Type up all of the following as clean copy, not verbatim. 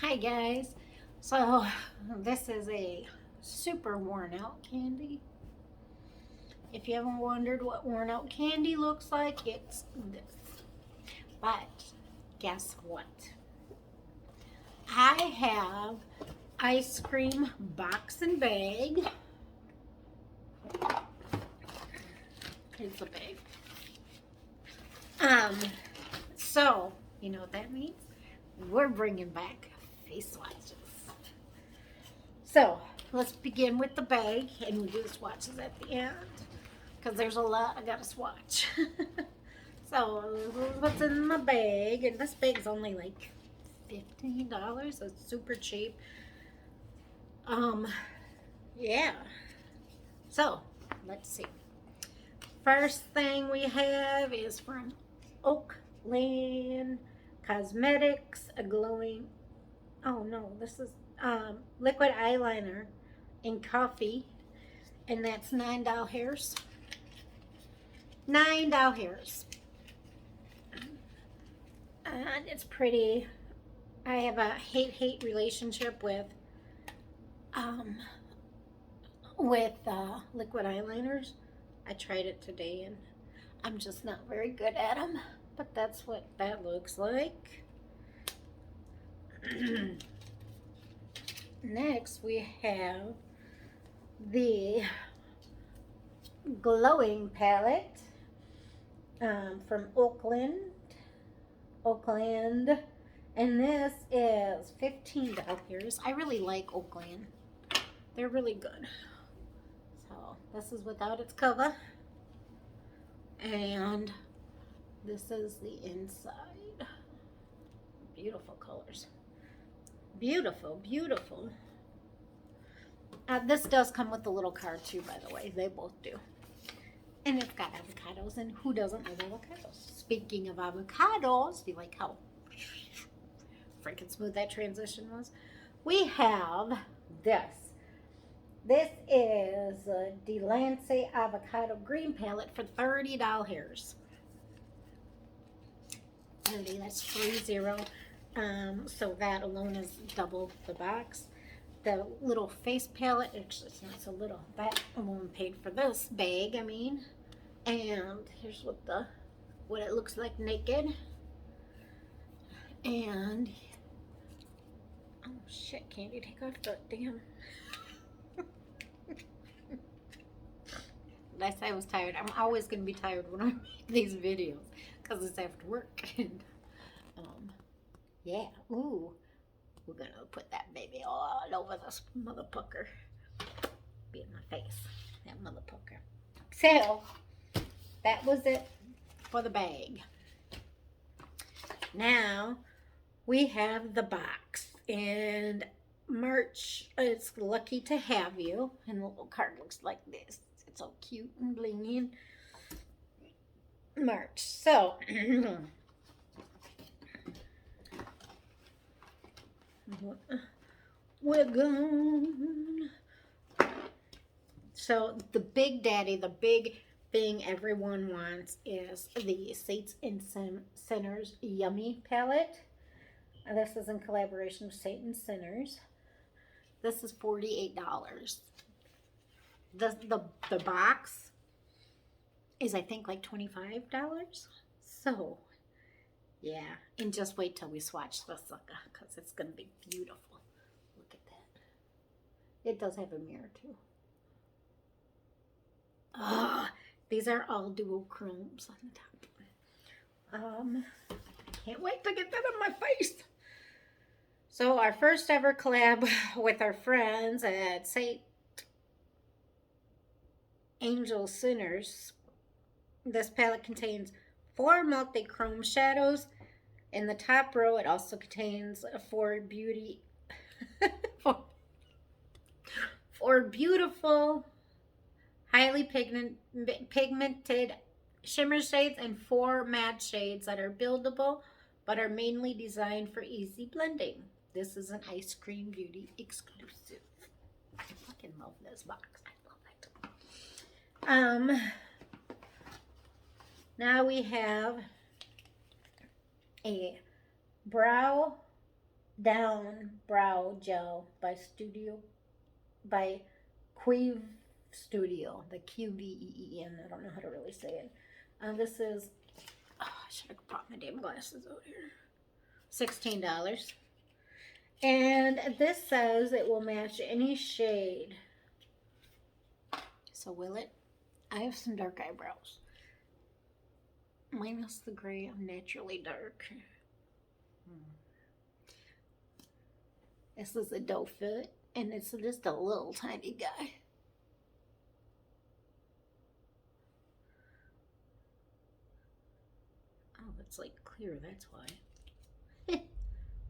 Hi guys. So this is a super worn out candy. If you haven't wondered what worn out candy looks like, it's this. But guess what? I have ice cream box and bag. Here's the bag. So you know what that means? We're bringing back face swatches. So let's begin with the bag, and we do the swatches at the end because there's a lot I gotta swatch. So what's in my bag? And this bag's only like $15. So it's super cheap. Yeah. So let's see. First thing we have is from Oakland Cosmetics, a glowing. Oh no, this is liquid eyeliner in coffee, and that's $9. $9. And it's pretty. I have a hate relationship with liquid eyeliners. I tried it today and I'm just not very good at them, but that's what that looks like. Next we have the glowing palette from Oakland, and this is $15. I really like Oakland. They're really good. So this is without its cover, and this is the inside. Beautiful colors. Beautiful. This does come with a little card too, by the way. They both do. And it's got avocados, and who doesn't love avocados? Speaking of avocados, do you like how freaking smooth that transition was? We have this. This is a Delance Avocado Green Palette for $30. 30, that's 30. So that alone is double the box. The little face palette, actually it's not so little. That alone paid for this bag, I mean. And here's what it looks like naked. And oh shit, can't you take off the damn. Did I say I was tired? I'm always gonna be tired when I make these videos because it's after work. And yeah, ooh, we're gonna put that baby all over this motherfucker. Be in my face, that motherfucker. So that was it for the bag. Now we have the box, and March, it's lucky to have you, and the little card looks like this. It's so cute and blingy. March. So we're gone. So the big daddy, the big thing everyone wants is the Saints and Sinners Yummy palette. This is in collaboration with Saints and Sinners. This is $48. The box is, I think, like $25. So yeah, and just wait till we swatch this sucker because it's gonna be beautiful. Look at that. It does have a mirror too. These are all duochromes on the top. Can't wait to get that on my face. So our first ever collab with our friends at St. Angel Sinners. This palette contains 4 multi-chrome shadows. In the top row, it also contains 4 beautiful, highly pigmented shimmer shades and 4 matte shades that are buildable but are mainly designed for easy blending. This is an Ice Cream Beauty exclusive. I fucking love this box. I love it. Now we have a brow Down Brow Gel by Queve Studio. The QVEEN. I don't know how to really say it. This is, oh, I should have brought my damn glasses out here. $16. And this says it will match any shade. So will it? I have some dark eyebrows. Minus the gray, I'm naturally dark. This is a doe foot, and it's just a little tiny guy. Oh, it's like clear, that's why.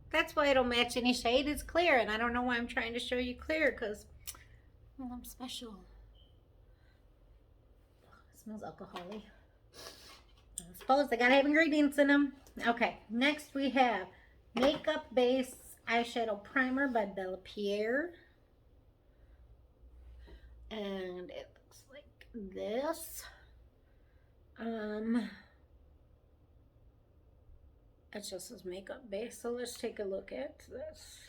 That's why it'll match any shade. It's clear, and I don't know why I'm trying to show you clear, because, well, I'm special. It smells alcohol-y. I suppose they gotta have ingredients in them. Okay, next we have Makeup Base Eyeshadow Primer by Bella Pierre. And it looks like this. It's just his makeup base. So let's take a look at this.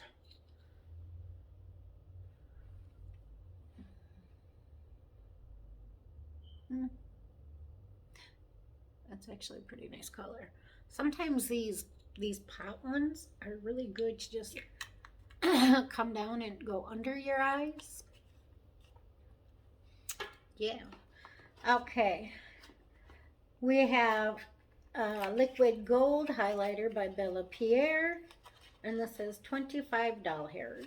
That's actually a pretty nice color. Sometimes these pot ones are really good to just come down and go under your eyes. Yeah. Okay. We have Liquid Gold Highlighter by Bella Pierre. And this is $25.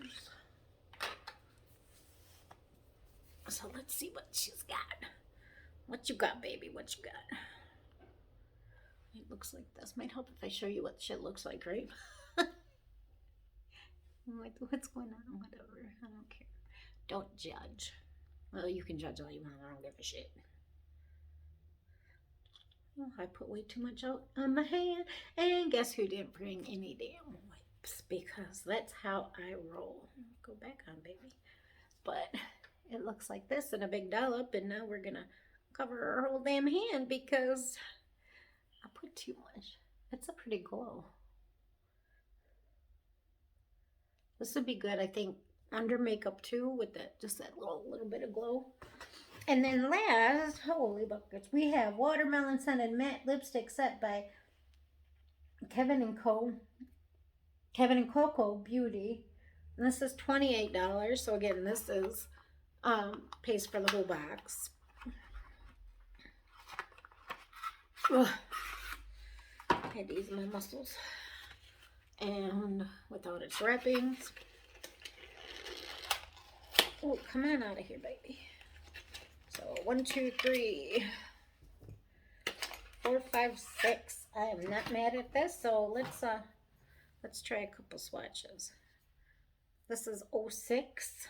So let's see what she's got. What you got, baby? What you got? It looks like this. Might help if I show you what shit looks like, right? I'm like, what's going on? Whatever. I don't care. Don't judge. Well, you can judge all you want. I don't give a shit. Oh, I put way too much out on my hand. And guess who didn't bring any damn wipes? Because that's how I roll. Go back on, baby. But it looks like this in a big dollop. And now we're going to cover our whole damn hand because I put too much. It's a pretty glow. This would be good, I think, under makeup too, with that just that little bit of glow. And then last, holy buckets, we have Watermelon Scented Matte Lipstick Set by Kevin and Coco Beauty. And this is $28. So again, this is pays for the whole box. Ugh. I had to ease my muscles. And without its wrappings. Oh, come on out of here, baby. So 1, 2, 3, 4, 5, 6. I am not mad at this. So let's try a couple swatches. This is 06.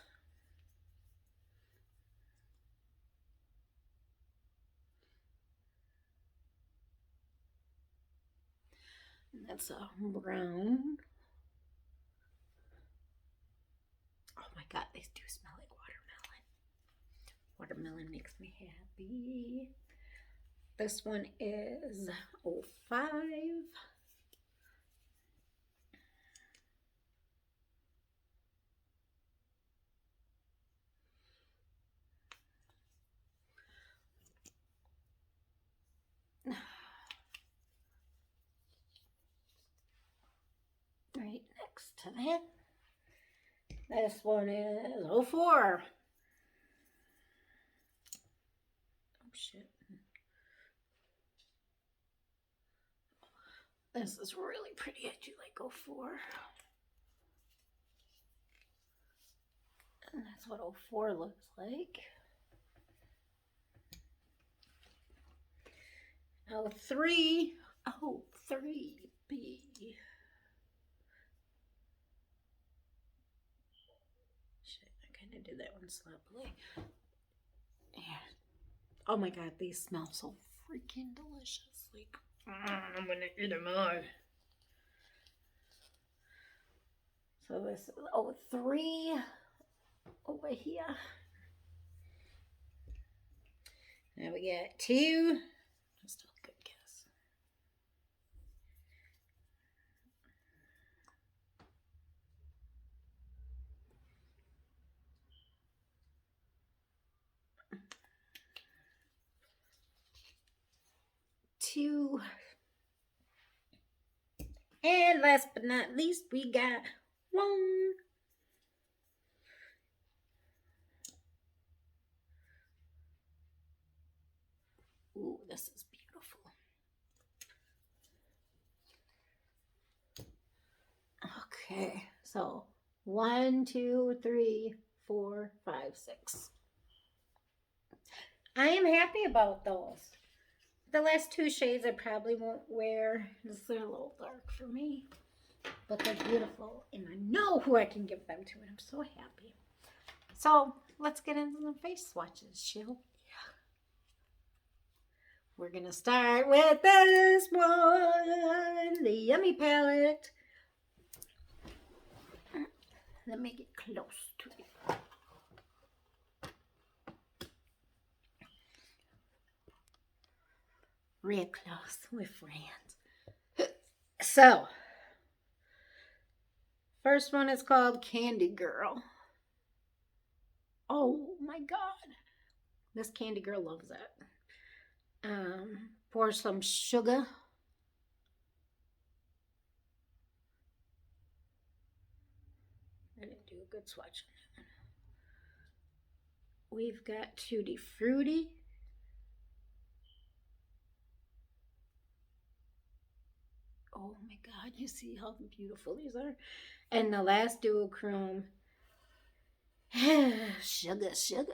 And that's a brown. Oh my God, these do smell like watermelon. Watermelon makes me happy. This one is 05. Right next to that. This one is 04. Oh shit. This is really pretty. I do like 04. And that's what 04 looks like. 03. 03B. Shit, I kind of did that one sloppily. Yeah. Oh my God, these smell so freaking delicious. Like, I'm gonna eat them all. So this is 03 over here. Now we got 2. Just a good guess. 2. And last but not least, we got 1. Ooh, this is beautiful. Okay, so 1, 2, 3, 4, 5, 6. I am happy about those. The last 2 shades I probably won't wear because they're a little dark for me. But they're beautiful, and I know who I can give them to, and I'm so happy. So let's get into the face swatches, shall we? We're going to start with this one, the Yummy palette. Let me get close to it. Real close with friends. So, first one is called Candy Girl. Oh my God. This Candy Girl loves it. Pour some sugar. I didn't do a good swatch on that one. We've got Tutti Frutti. Oh my God, you see how beautiful these are? And the last duochrome, sugar, sugar.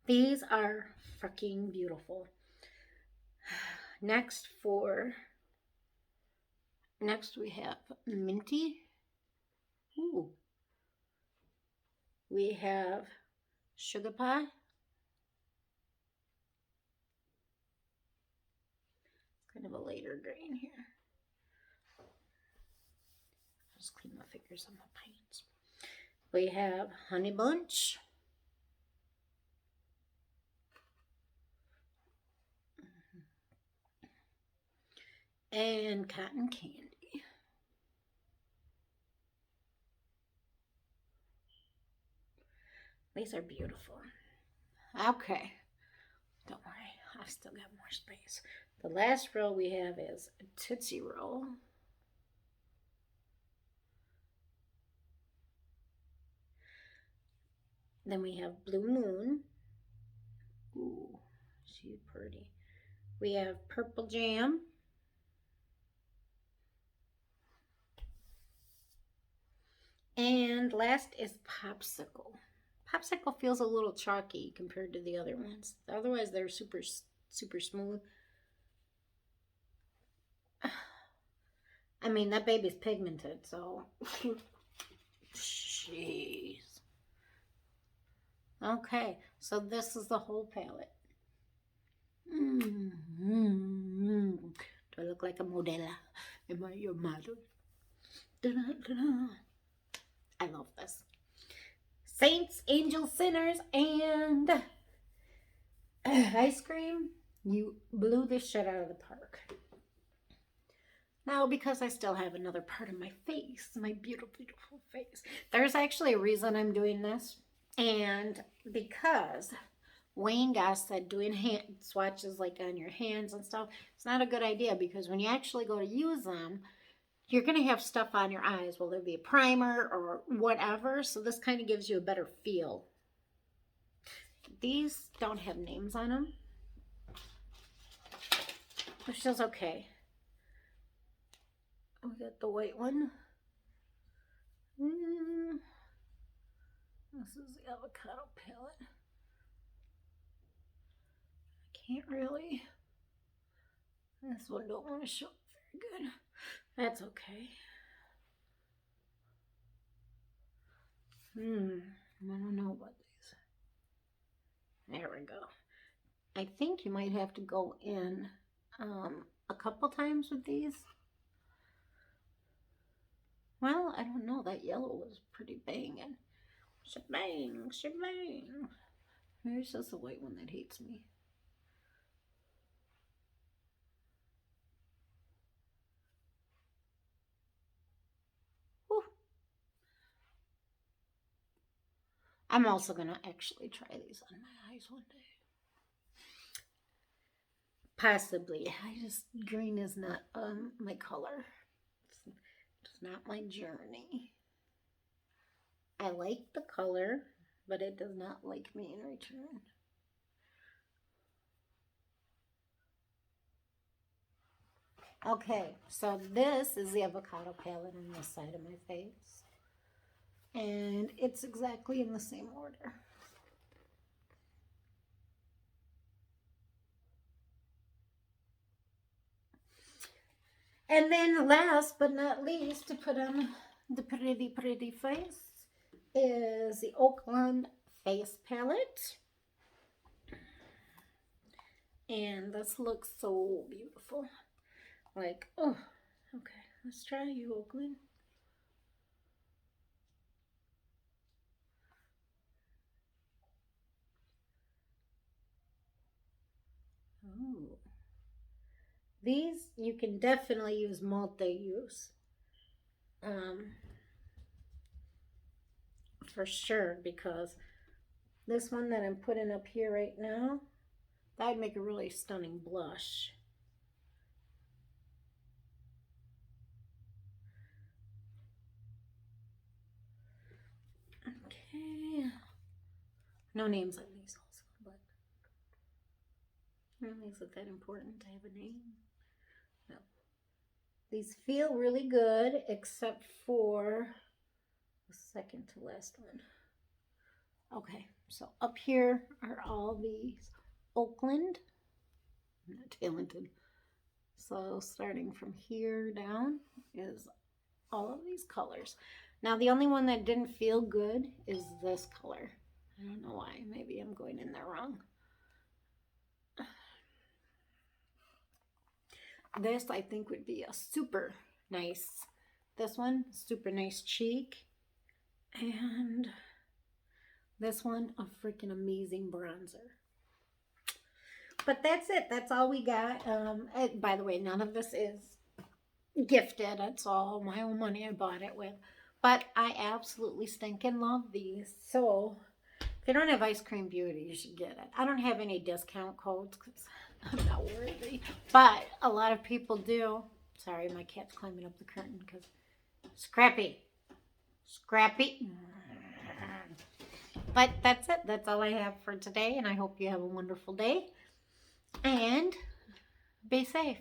These are fucking beautiful. Next we have Minty. Ooh. We have Sugar Pie. Kind of a later green here. Just clean my fingers on my pants. We have Honey Bunch. And Cotton Candy. These are beautiful. Okay. Don't worry, I've still got more space. The last row we have is Tootsie Roll. Then we have Blue Moon. Ooh, she's pretty. We have Purple Jam. And last is Popsicle. Popsicle feels a little chalky compared to the other ones. Otherwise, they're super, super smooth. I mean, that baby's pigmented, so. Jeez. Okay, so this is the whole palette. Do I look like a modella? Am I your model? Da-da-da-da. I love this. Saints, Angels, Sinners, and Ice Cream. You blew this shit out of the park. Now, because I still have another part of my face, my beautiful, beautiful face, there's actually a reason I'm doing this. And because Wayne Goss said doing hand swatches like on your hands and stuff, it's not a good idea because when you actually go to use them, you're going to have stuff on your eyes. Will there be a primer or whatever? So this kind of gives you a better feel. These don't have names on them, which is okay. We got the white one. This is the avocado palette. I can't really. This one don't want to show up very good. That's okay. I don't know about these. There we go. I think you might have to go in a couple times with these. Well, I don't know. That yellow was pretty banging. Shebang, shebang. Here's just the white one that hates me. Whew. I'm also going to actually try these on my eyes one day. Possibly. Green is not my color. It's not my journey. I like the color, but it does not like me in return. Okay, so this is the avocado palette on this side of my face. And it's exactly in the same order. And then last but not least, to put on the pretty face is the Oakland face palette. And this looks so beautiful. Like, oh, okay, let's try you, Oakland. Oh. These you can definitely use multi-use. For sure, because this one that I'm putting up here right now, that'd make a really stunning blush. Okay. No names on these also, but is it that important to have a name? No. These feel really good, except for the second to last one. Okay, so up here are all these Oakland. I'm not talented. So starting from here down is all of these colors. Now the only one that didn't feel good is this color. I don't know why. Maybe I'm going in there wrong. This I think would be a super nice. This one, super nice cheek. And this one, a freaking amazing bronzer. But that's it. That's all we got. By the way, none of this is gifted. It's all my own money I bought it with. But I absolutely stinking love these. So if you don't have Ice Cream Beauty, you should get it. I don't have any discount codes because I'm not worthy. But a lot of people do. Sorry, my cat's climbing up the curtain because Scrappy. But that's it. That's all I have for today. And I hope you have a wonderful day. And be safe.